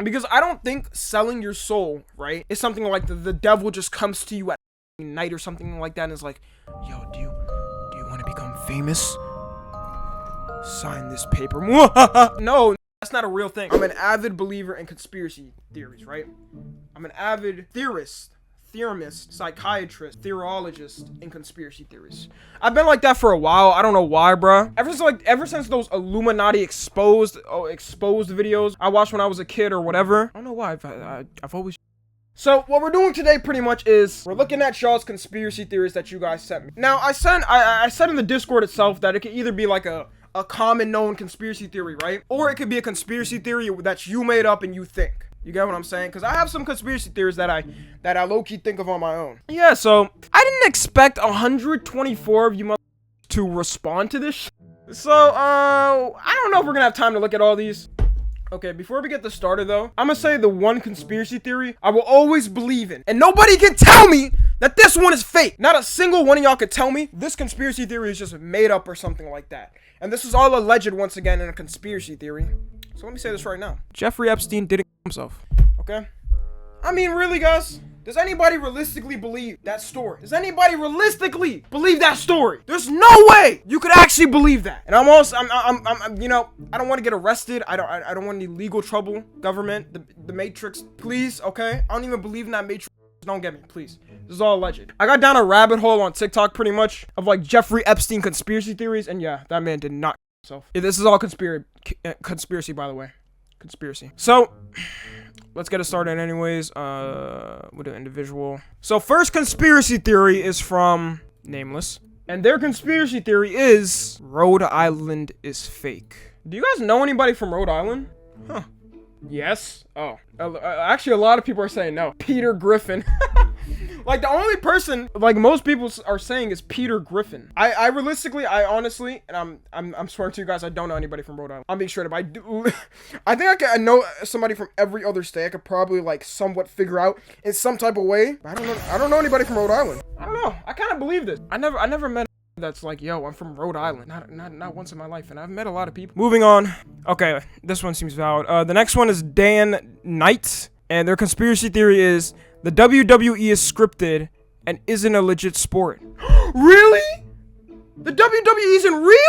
Because I don't think selling your soul, right, is something like the devil just comes to you at night or something like that and is like, yo, do you want to become famous? Sign this paper. No, that's not a real thing. I'm an avid believer in conspiracy theories, right? I'm an avid theorist, psychiatrist, theorologist in conspiracy theories. I've been like that for a while. I don't know why, bruh. Ever since those Illuminati exposed videos I watched when I was a kid or whatever. I don't know why. I've always. So what we're doing today pretty much is we're looking at y'all's conspiracy theories that you guys sent me. Now I said in the Discord itself that it could either be like a common known conspiracy theory, right? Or it could be a conspiracy theory that you made up and you think. You get what I'm saying? Because I have some conspiracy theories that I low-key think of on my own. Yeah, so I didn't expect 124 of you to respond to this. So, I don't know if we're gonna have time to look at all these. Okay, before we get this started though, I'm gonna say the one conspiracy theory I will always believe in. And nobody can tell me that this one is fake. Not a single one of y'all could tell me this conspiracy theory is just made up or something like that. And this is all alleged once again in a conspiracy theory. So let me say this right now. Jeffrey Epstein didn't kill himself. Okay? I mean, really, guys? Does anybody realistically believe that story? Does anybody realistically believe that story? There's no way you could actually believe that. And I'm you know, I don't want to get arrested. I don't want any legal trouble. Government, the Matrix, please, okay? I don't even believe in that Matrix. Don't get me, please. This is all alleged. I got down a rabbit hole on TikTok pretty much of like Jeffrey Epstein conspiracy theories, and yeah, that man did not kill himself. Yeah, this is all conspiracy, by the way. Conspiracy. So let's get it started anyways. With an individual. So first conspiracy theory is from Nameless. And their conspiracy theory is Rhode Island is fake. Do you guys know anybody from Rhode Island? Huh. Yes. Oh. Actually, a lot of people are saying no. Peter Griffin. Like, the only person, like, most people are saying is Peter Griffin. I realistically, I honestly, and I'm swearing to you guys, I don't know anybody from Rhode Island. I'm being straight up. I think I know somebody from every other state. I could probably, like, somewhat figure out in some type of way. But I don't know anybody from Rhode Island. I don't know. I kind of believe this. I never met that's like, yo, I'm from Rhode Island. Not once in my life, and I've met a lot of people. Moving on. Okay, this one seems valid. The next one is Dan Knight, and their conspiracy theory is the WWE is scripted and isn't a legit sport. Really? The WWE isn't real?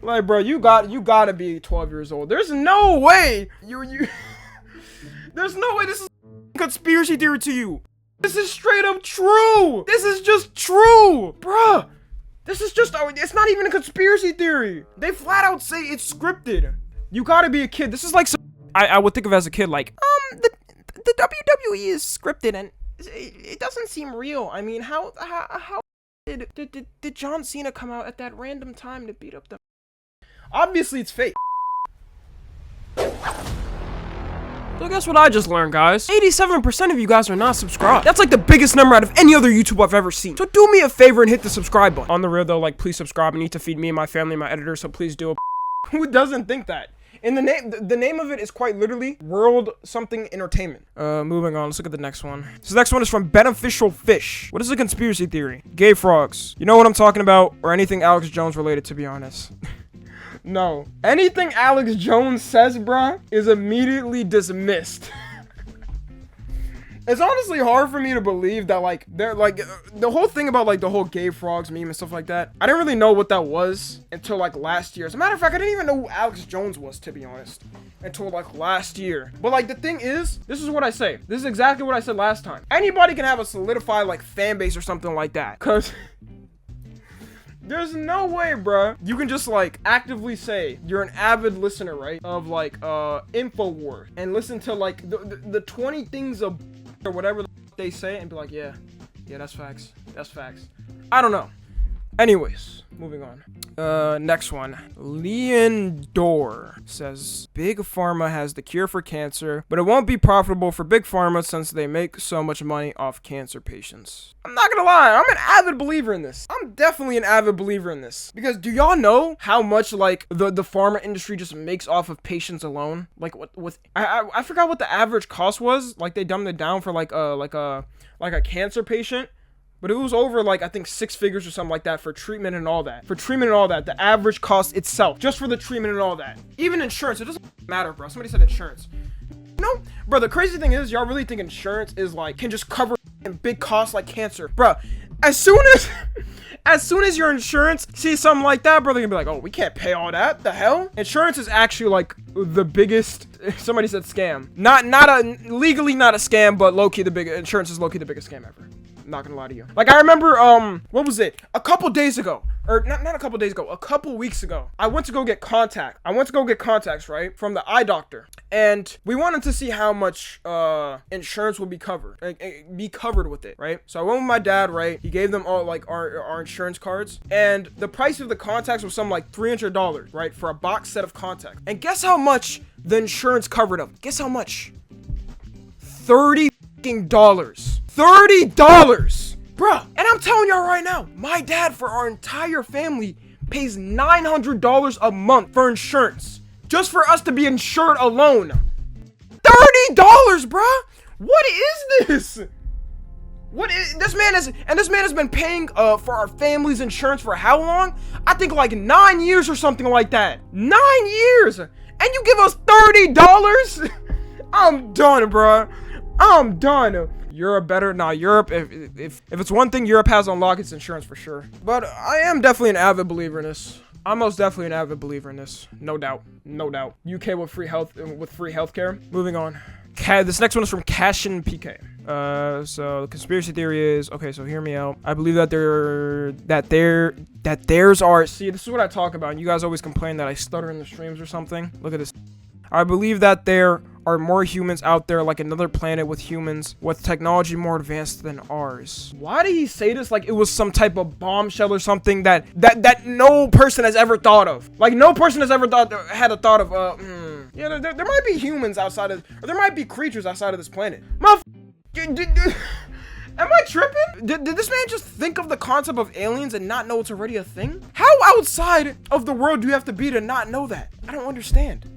Like, bro, you gotta be 12 years old. There's no way there's no way this is conspiracy theory to you. This is straight up true. This is just true, bruh. This is just, it's not even a conspiracy theory. They flat out say it's scripted. You gotta be a kid. This is like some, I would think of as a kid, like, the WWE is scripted and it doesn't seem real. I mean, how did John Cena come out at that random time to beat up the? Obviously, it's fake. So guess what I just learned, guys? 87% of you guys are not subscribed. That's like the biggest number out of any other YouTube I've ever seen. So do me a favor and hit the subscribe button. On the real though, like, please subscribe. I need to feed me and my family and my editor, so please do it. Who doesn't think that? In the name of it is quite literally World Something Entertainment. Moving on, let's look at the next one. This next one is from Beneficial Fish. What is a conspiracy theory? Gay frogs. You know what I'm talking about? Or anything Alex Jones related, to be honest. No. Anything Alex Jones says, bruh, is immediately dismissed. It's honestly hard for me to believe that, like, they're, like, the whole thing about, like, the whole gay frogs meme and stuff like that. I didn't really know what that was until, like, last year. As a matter of fact, I didn't even know who Alex Jones was, to be honest, until, like, last year. But, like, the thing is, this is what I say. This is exactly what I said last time. Anybody can have a solidified, like, fan base or something like that. Because there's no way, bruh, you can just, like, actively say you're an avid listener, right, of, like, InfoWars, and listen to, like, the 20 things of or whatever they say and be like, yeah, that's facts. That's facts. I don't know. Anyways, moving on. Next one. Leon Dor says, Big Pharma has the cure for cancer, but it won't be profitable for Big Pharma since they make so much money off cancer patients. I'm not gonna lie, I'm an avid believer in this. I'm definitely an avid believer in this. Because do y'all know how much, like, the pharma industry just makes off of patients alone? Like, I forgot what the average cost was. Like, they dumbed it down for, like a cancer patient. But it was over like, I think 6 figures or something like that for treatment and all that. The average cost itself, just for the treatment and all that. Even insurance, it doesn't matter, bro. Somebody said insurance. No, bro, the crazy thing is, y'all really think insurance is like, can just cover big costs like cancer. Bro, as soon as your insurance sees something like that, bro, they're gonna be like, oh, we can't pay all that. The hell? Insurance is actually like the biggest, somebody said scam. Legally not a scam, but low-key insurance is low-key the biggest scam ever. I'm not gonna lie to you. Like, I remember, what was it? A couple days ago, or not a couple days ago, a couple weeks ago, I went to go get contacts, right? From the eye doctor. And we wanted to see how much, insurance will be covered with it, right? So I went with my dad, right? He gave them all, like, our insurance cards. And the price of the contacts was something like $300, right? For a box set of contacts. And guess how much the insurance covered up? Guess how much? $30. $30, bruh. And I'm telling y'all right now, my dad, for our entire family, pays $900 a month for insurance, just for us to be insured alone. $30, bruh. What is this? This man has been paying for our family's insurance for how long? I think like 9 years or something like that. 9 years, and you give us $30? I'm done, bruh. I'm done. Europe, if it's one thing Europe has on lock, it's insurance for sure. But I am definitely an avid believer in this. I'm most definitely an avid believer in this. No doubt. UK with free healthcare. Moving on. This next one is from Cashin PK. So the conspiracy theory is, okay, so hear me out. I believe that theirs are, see, this is what I talk about, and you guys always complain that I stutter in the streams or something. Look at this. I believe that there are more humans out there, like another planet with humans with technology more advanced than ours. Why did he say this like it was some type of bombshell or something that no person has ever thought of? Like, no person has ever had a thought of, yeah, there might be humans outside of, or there might be creatures outside of this planet. Am I tripping? Did this man just think of the concept of aliens and not know it's already a thing? How outside of the world do you have to be to not know that? I don't understand.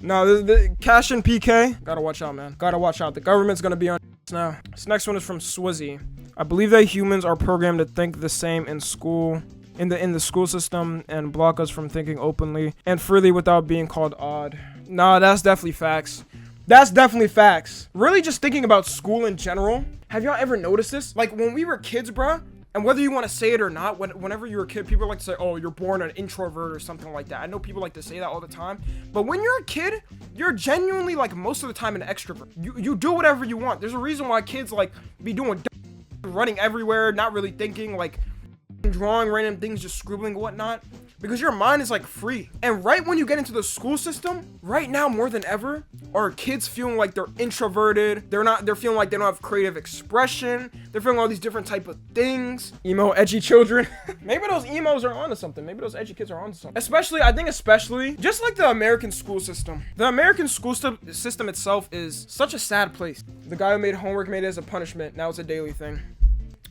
No, the Cash and PK, gotta watch out, man. Gotta watch out. The government's gonna be on now. This next one is from Swizzy. I believe that humans are programmed to think the same in school, in the school system, and block us from thinking openly and freely without being called odd. Nah, that's definitely facts. That's definitely facts. Really, just thinking about school in general. Have y'all ever noticed this? Like, when we were kids, bruh, and whether you want to say it or not, whenever you were a kid, people like to say, oh, you're born an introvert or something like that. I know people like to say that all the time. But when you're a kid, you're genuinely, like, most of the time an extrovert. You do whatever you want. There's a reason why kids, like, be doing running everywhere, not really thinking, like, drawing random things, just scribbling and whatnot. Because your mind is like free. And right when you get into the school system, right now more than ever, are kids feeling like they're introverted. They're feeling like they don't have creative expression. They're feeling all these different type of things. Emo, edgy children. Maybe those emos are onto something. Maybe those edgy kids are onto something. Especially just like the American school system. The American school system itself is such a sad place. The guy who made homework made it as a punishment. Now it's a daily thing.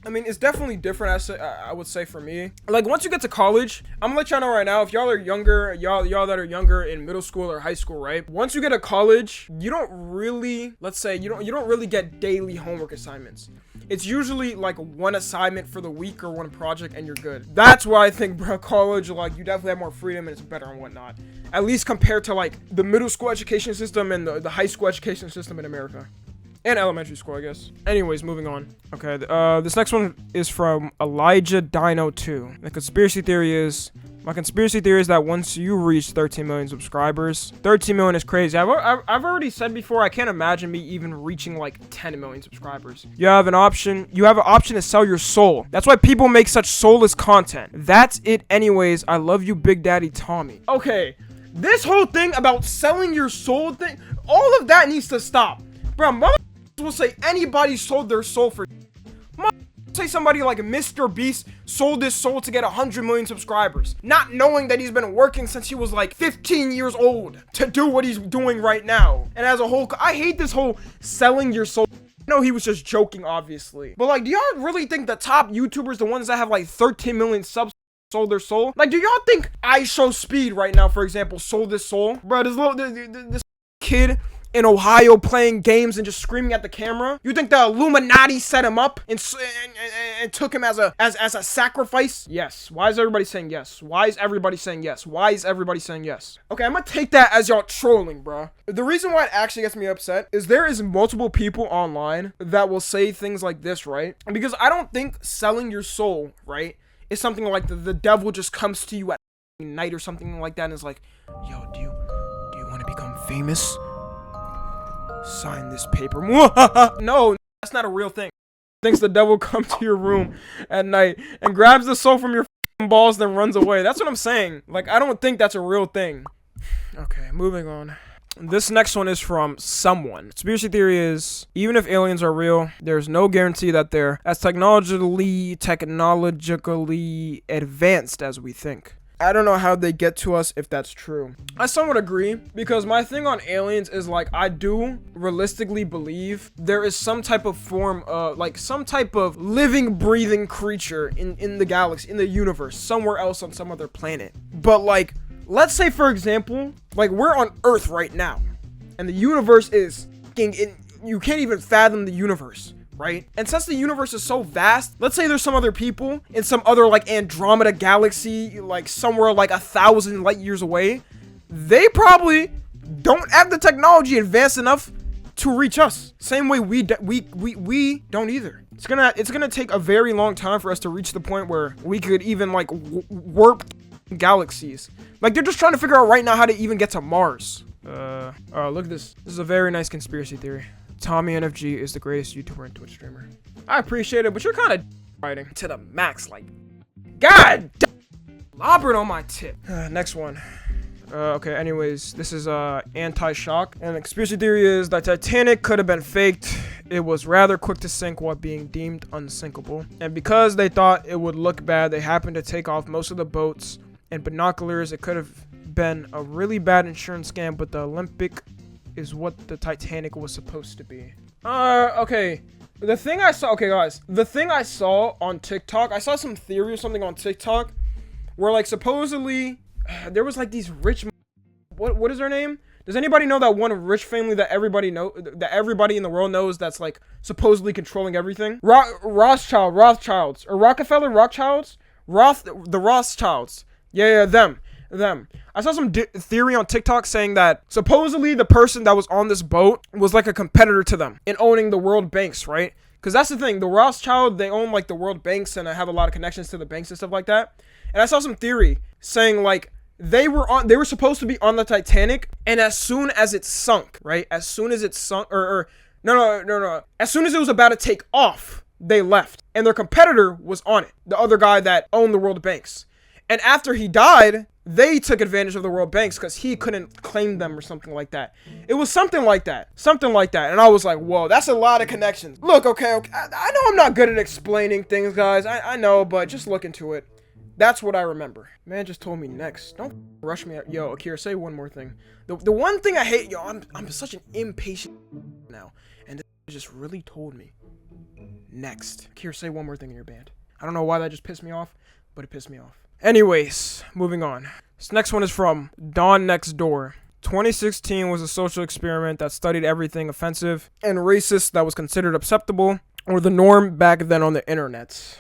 I mean, it's definitely different, I would say, for me. Like, once you get to college, I'm gonna let y'all know right now, if y'all are younger, y'all that are younger in middle school or high school, right? Once you get to college, you don't really, let's say, you don't really get daily homework assignments. It's usually like one assignment for the week or one project and you're good. That's why I think, bro, college, like, you definitely have more freedom and it's better and whatnot. At least compared to, like, the middle school education system and the high school education system in America. And elementary school, I guess. Anyways, moving on. Okay, this next one is from Elijah Dino 2. My conspiracy theory is that once you reach 13 million subscribers, 13 million is crazy. I've already said before, I can't imagine me even reaching like 10 million subscribers. You have an option to sell your soul. That's why people make such soulless content. That's it anyways. I love you, Big Daddy Tommy. Okay, this whole thing about selling your soul thing, all of that needs to stop. Bro, mother will say anybody sold their soul for say somebody like Mr. Beast sold his soul to get 100 million subscribers, not knowing that he's been working since he was like 15 years old to do what he's doing right now. And as a whole, I hate this whole selling your soul. No, he was just joking, obviously. But like, do y'all really think the top YouTubers, the ones that have like 13 million subs, sold their soul? Like, do y'all think I Show Speed right now, for example, sold his soul? Bro, this kid in Ohio playing games and just screaming at the camera? You think the Illuminati set him up and took him as a sacrifice? Yes. Why is everybody saying yes? Why is everybody saying yes? Why is everybody saying yes? Okay, I'm gonna take that as y'all trolling, bro. The reason why it actually gets me upset is there is multiple people online that will say things like this, right? Because I don't think selling your soul, right, is something like the devil just comes to you at night or something like that and is like, yo, do you want to become famous? Sign this paper. No, that's not a real thing. Thinks the devil comes to your room at night and grabs the soul from your balls, then runs away. That's what I'm saying. Like, I don't think that's a real thing. Okay, moving on. This next one is from someone. Conspiracy theory is, even if aliens are real, there's no guarantee that they're as technologically advanced as we think. I don't know how they get to us if that's true. I somewhat agree, because my thing on aliens is like, I do realistically believe there is some type of form of, like, some type of living, breathing creature in the galaxy, in the universe, somewhere else on some other planet. But like, let's say for example, like we're on Earth right now, and the universe is you can't even fathom the universe. Right? And since the universe is so vast, let's say there's some other people in some other like Andromeda galaxy, like somewhere like 1,000 light years away. They probably don't have the technology advanced enough to reach us. Same way we don't either. It's gonna take a very long time for us to reach the point where we could even like warp galaxies. Like they're just trying to figure out right now how to even get to Mars. Oh, look at this. This is a very nice conspiracy theory. Tommy NFG is the greatest YouTuber and Twitch streamer. I appreciate it, but you're kind of writing to the max. Like, God, lobbered on my tip. Next one. Okay, anyways, this is anti-shock. And the conspiracy theory is that Titanic could have been faked. It was rather quick to sink while being deemed unsinkable. And because they thought it would look bad, they happened to take off most of the boats and binoculars. It could have been a really bad insurance scam, but the Olympic is what the Titanic was supposed to be. Okay. The thing I saw on TikTok, I saw some theory or something on TikTok where like supposedly there was like these rich, what is their name? Does anybody know that one rich family that everybody in the world knows that's like supposedly controlling everything? Rothschilds, or Rockefeller, the Rothschilds. Yeah, them. I saw some theory on TikTok saying that supposedly the person that was on this boat was like a competitor to them in owning the world banks, right? Because that's the thing, the Rothschild, they own like the world banks and I have a lot of connections to the banks and stuff like that. And I saw some theory saying like they were supposed to be on the Titanic, and as soon as it sunk, right? As soon as it sunk, no. As soon as it was about to take off, they left, and their competitor was on it, the other guy that owned the world banks. And after he died, they took advantage of the world banks because he couldn't claim them or something like that. It was something like that. And I was like, whoa, that's a lot of connections. Look, okay. I know I'm not good at explaining things, guys. I know, but just look into it. That's what I remember. Man just told me next. Don't rush me out. Yo, Akira, say one more thing. The one thing I hate, yo, I'm such an impatient now. And this just really told me. Next. Akira, say one more thing in your band. I don't know why that just pissed me off, but it pissed me off. Anyways, moving on. This next one is from Dawn Next Door. 2016 was a social experiment that studied everything offensive and racist that was considered acceptable or the norm back then on the internet.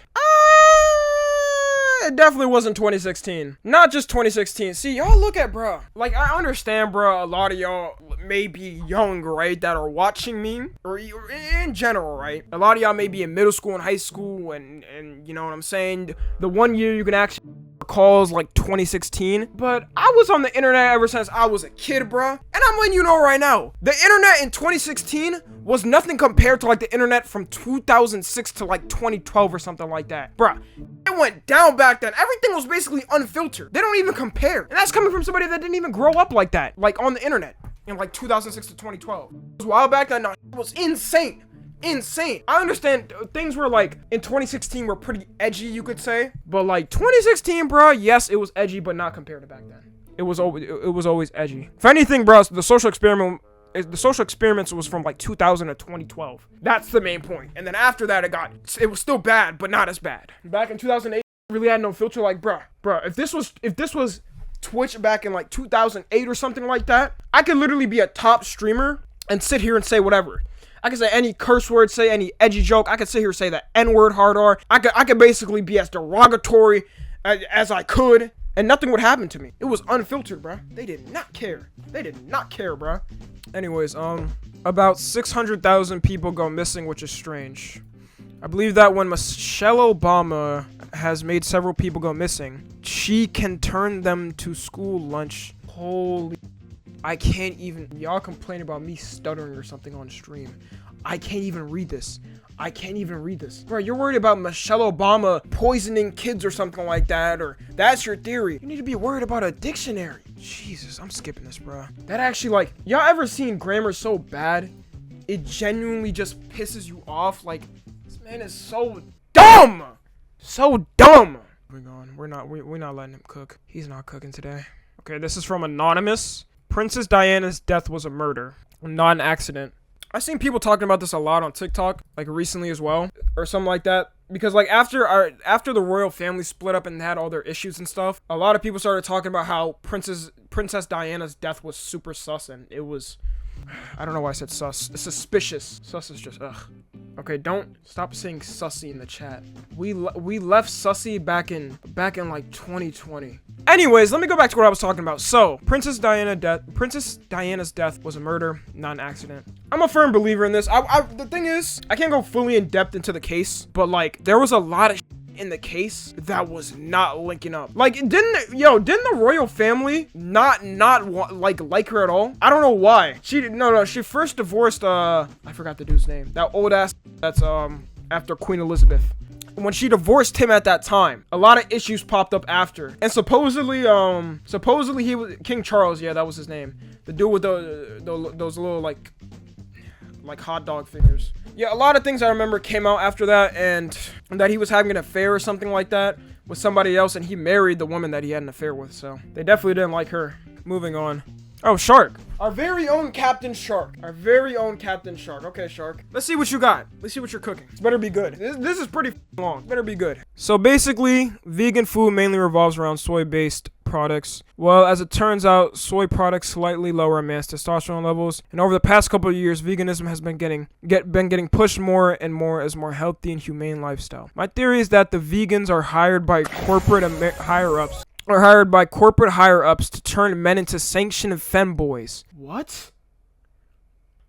It definitely wasn't 2016. Not just 2016. See, y'all look at, bro. Like, I understand, bro, a lot of y'all may be young, right, that are watching me, or in general, right? A lot of y'all may be in middle school and high school, and you know what I'm saying? The one year you can actually recall is like 2016, but I was on the internet ever since I was a kid, bro. And I'm letting you know right now, the internet in 2016 was nothing compared to like the internet from 2006 to like 2012 or something like that. Bruh, it went down back then. Everything was basically unfiltered. They don't even compare. And that's coming from somebody that didn't even grow up like that, like on the internet in like 2006 to 2012. It was a while back then. No, it was insane. I understand things were like in 2016 were pretty edgy, you could say, but like 2016, bro, yes, it was edgy, but not compared to back then. It was always edgy. If anything, bro, the social experiments was from like 2000 to 2012. That's the main point. And then after that, it was still bad, but not as bad. Back in 2008, really had no filter. Like, bro, if this was Twitch back in like 2008 or something like that, I could literally be a top streamer and sit here and say whatever. I could say any curse word, say any edgy joke. I could sit here and say the N-word hard R. I could basically be as derogatory as I could, and nothing would happen to me. It was unfiltered, bruh. They did not care. They did not care, bruh. Anyways, about 600,000 people go missing, which is strange. I believe that when Michelle Obama has made several people go missing, she can turn them to school lunch. Holy... I can't even... Y'all complain about me stuttering or something on stream. I can't even read this. I can't even read this. Bro, you're worried about Michelle Obama poisoning kids or something like that, or that's your theory. You need to be worried about a dictionary. Jesus, I'm skipping this, bro. That actually, like... Y'all ever seen grammar so bad, it genuinely just pisses you off? Like, this man is so dumb! So dumb! Moving on. We're not letting him cook. He's not cooking today. Okay, this is from Anonymous. Princess Diana's death was a murder, not an accident. I've seen people talking about this a lot on TikTok, like recently as well, or something like that. Because like after the royal family split up and had all their issues and stuff, a lot of people started talking about how Princess Diana's death was super sus, and it was... I don't know why I said sus. It's suspicious. Sus is just ugh. Okay, don't stop saying sussy in the chat. We left sussy back in like 2020. Anyways, let me go back to what I was talking about. So, Princess Diana's death was a murder, not an accident. I'm a firm believer in this. The thing is, I can't go fully in depth into the case, but like there was a lot of in the case that was not linking up. Like, didn't the royal family not like her at all? I don't know why. She first divorced I forgot the dude's name. That old ass that's after Queen Elizabeth. When she divorced him at that time, a lot of issues popped up after. And supposedly he was King Charles, yeah, that was his name. The dude with those little like hot dog fingers. Yeah, a lot of things I remember came out after that, and that he was having an affair or something like that with somebody else, and he married the woman that he had an affair with, so they definitely didn't like her. Moving on. Oh, Shark. Our very own Captain Shark. Our very own Captain Shark. Okay, Shark. Let's see what you got. Let's see what you're cooking. This better be good. This is pretty long. Better be good. So basically, vegan food mainly revolves around soy-based products. Well, as it turns out, soy products slightly lower a man's testosterone levels, and over the past couple of years, veganism has been getting pushed more and more as more healthy and humane lifestyle. My theory is that the vegans are hired by corporate higher-ups. Are hired by corporate higher-ups to turn men into sanctioned femboys. What?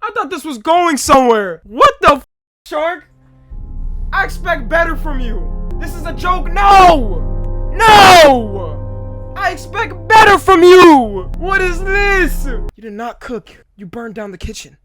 I thought this was going somewhere. What the Shark? I expect better from you. This is a joke. No! No! I expect better from you. What is this? You did not cook. You burned down the kitchen.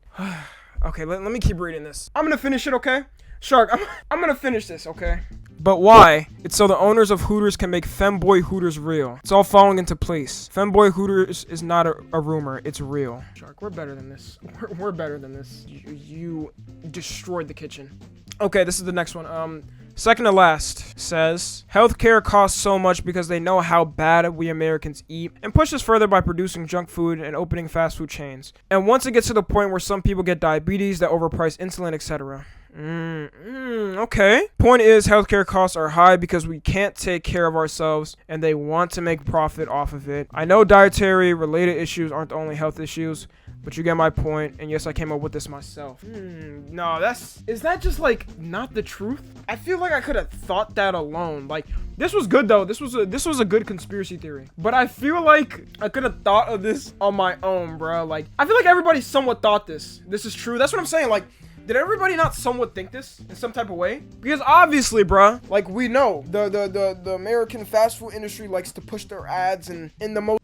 Okay, let me keep reading this. I'm gonna finish it, okay? Shark, I'm gonna finish this, okay? But why? It's so the owners of Hooters can make femboy Hooters real. It's all falling into place. Femboy Hooters is not a rumor, it's real. Shark, we're better than this. We're better than this. You destroyed the kitchen. Okay, this is the next one. Second to last says, healthcare costs so much because they know how bad we Americans eat, and push this further by producing junk food and opening fast food chains. And once it gets to the point where some people get diabetes, that overprice insulin, etc. Okay. Point is, healthcare costs are high because we can't take care of ourselves and they want to make profit off of it. I know dietary related issues aren't the only health issues, but you get my point, and yes, I came up with this myself. No, is that just like not the truth? I feel like I could have thought that alone. Like, this was good though. This was a good conspiracy theory. But I feel like I could have thought of this on my own, bro. Like, I feel like everybody somewhat thought this is true. That's what I'm saying. Like, did everybody not somewhat think this in some type of way? Because obviously, bruh, like we know, the American fast food industry likes to push their ads in the most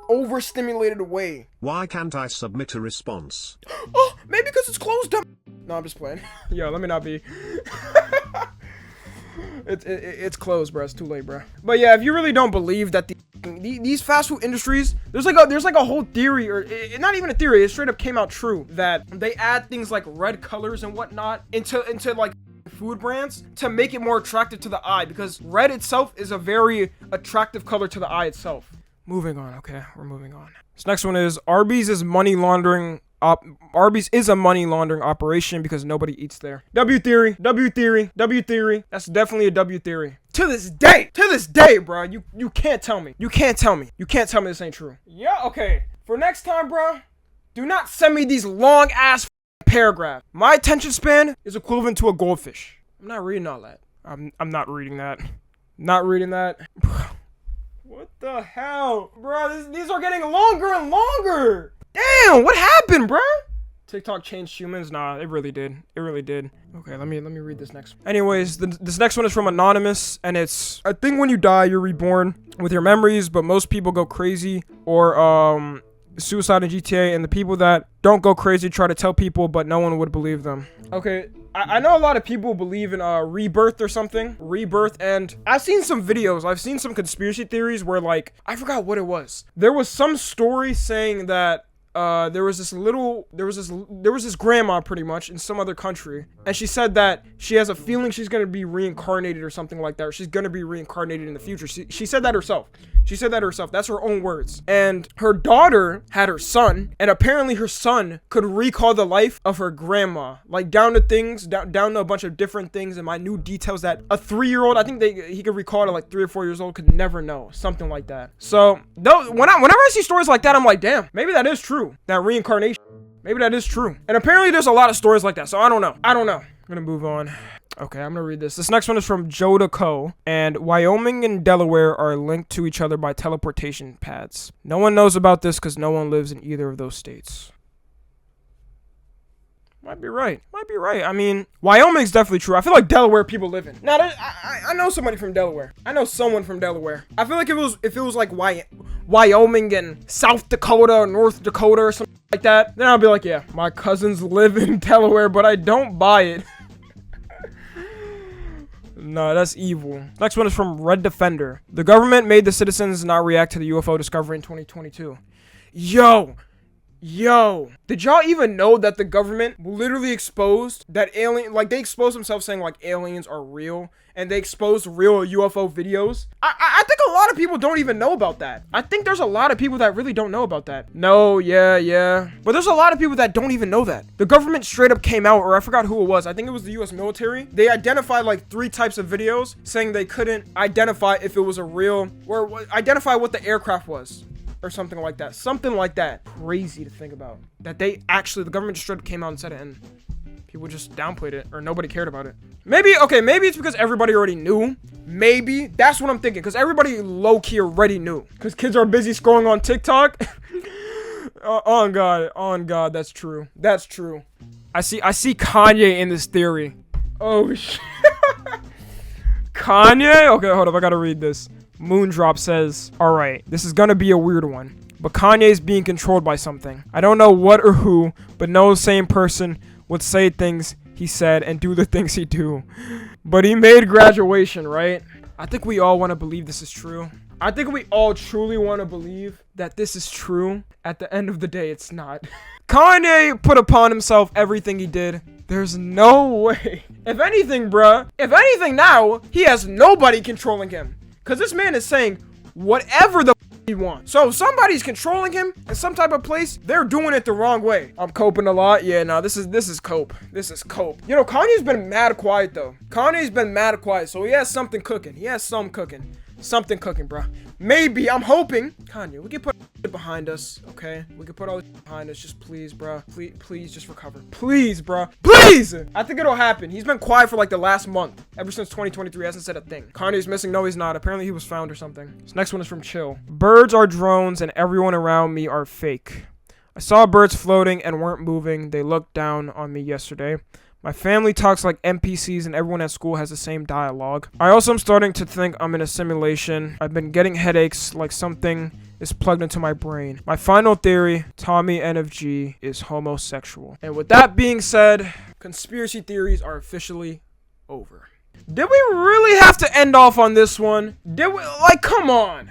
overstimulated way. Why can't I submit a response? Oh, maybe because it's closed up. No, I'm just playing. Yo, let me not be. It's closed, bro. It's too late, bro. But yeah, if you really don't believe that these fast food industries, there's like a whole theory, or not even a theory, it straight up came out true, that they add things like red colors and whatnot into like food brands to make it more attractive to the eye, because red itself is a very attractive color to the eye itself. Moving on. Okay, we're moving on. This next one is Arby's is money laundering. Arby's is a money laundering operation because nobody eats there. W theory. That's definitely a W theory. To this day, bro. You can't tell me. You can't tell me this ain't true. Yeah, okay. For next time, bro, Do not send me these long ass paragraphs. My attention span is equivalent to a goldfish. I'm not reading all that. I'm not reading that. Not reading that. What the hell? Bro, these are getting longer and longer. Damn, what happened, bro? TikTok changed humans? Nah, it really did. It really did. Okay, let me read this next one. Anyways, this next one is from Anonymous, and it's, I think when you die, you're reborn with your memories, but most people go crazy, or suicide in GTA, and the people that don't go crazy try to tell people, but no one would believe them. Okay, I know a lot of people believe in rebirth or something. Rebirth, and I've seen some videos. I've seen some conspiracy theories where, like, I forgot what it was. There was some story saying that there was this grandma pretty much in some other country, and she said that she has a feeling she's gonna be reincarnated or something like that, or she's gonna be reincarnated in the future. She said that herself. She said that herself. That's her own words. And her daughter had her son, and apparently her son could recall the life of her grandma, like down to things, down to a bunch of different things and minute details that a 3-year-old, I think he could recall it, like 3 or 4 years old, could never know, something like that. So whenever I see stories like that, I'm like, damn, maybe that is true. That reincarnation, maybe that is true. And apparently there's a lot of stories like that. So I don't know. I'm gonna move on. Okay, I'm gonna read this. This next one is from Joda Co. And Wyoming and Delaware are linked to each other by teleportation paths. No one knows about this because no one lives in either of those states. Might be right. Might be right. I mean, Wyoming's definitely true. I feel like Delaware people live in. Now, I know somebody from Delaware. I know someone from Delaware. I feel like if it was like Wyoming and South Dakota or North Dakota or something like that, then I'll be like, yeah, my cousins live in Delaware, but I don't buy it. No, that's evil. Next one is from Red Defender. The government made the citizens not react to the UFO discovery in 2022. Yo, did y'all even know that the government literally exposed that they exposed themselves saying like aliens are real, and they exposed real UFO videos? I think a lot of people don't even know about that. I think there's a lot of people that really don't know about that. No, yeah. But there's a lot of people that don't even know that. The government straight up came out, or I forgot who it was. I think it was the US military. They identified like 3 types of videos saying they couldn't identify if it was a real, or identify what the aircraft was. Or something like that. Something like that. Crazy to think about. That the government just straight up came out and said it, and people just downplayed it, or nobody cared about it. Maybe it's because everybody already knew. Maybe. That's what I'm thinking, because everybody low-key already knew. Because kids are busy scrolling on TikTok. On God, that's true. That's true. I see Kanye in this theory. Oh, shit. Kanye? Okay, hold up, I gotta read this. Moondrop says, alright, this is gonna be a weird one, but Kanye's being controlled by something. I don't know what or who, but no sane person would say things he said and do the things he do. But he made graduation, right? I think we all want to believe this is true. I think we all truly want to believe that this is true. At the end of the day, it's not. Kanye put upon himself everything he did. There's no way. If anything now, he has nobody controlling him. Because this man is saying whatever the he wants. So if somebody's controlling him in some type of place, they're doing it the wrong way. I'm coping a lot. Yeah, no, this is cope. This is cope. You know, Kanye's been mad quiet though. Kanye's been mad quiet, so he has something cooking. He has some cooking. Something cooking, bro. Maybe, I'm hoping. Kanye, we can put it behind us, okay? We can put all this behind us. Just please, bro. Please just recover. Please, bro. Please! I think it'll happen. He's been quiet for like the last month. Ever since 2023, hasn't said a thing. Kanye's missing. No, he's not. Apparently he was found or something. This next one is from Chill. Birds are drones and everyone around me are fake. I saw birds floating and weren't moving. They looked down on me yesterday. My family talks like NPCs and everyone at school has the same dialogue. I also am starting to think I'm in a simulation. I've been getting headaches like something is plugged into my brain. My final theory, Tommy NFG is homosexual. And with that being said, conspiracy theories are officially over. Did we really have to end off on this one? Come on.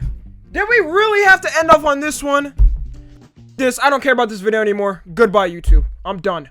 Did we really have to end off on this one? I don't care about this video anymore. Goodbye, YouTube. I'm done.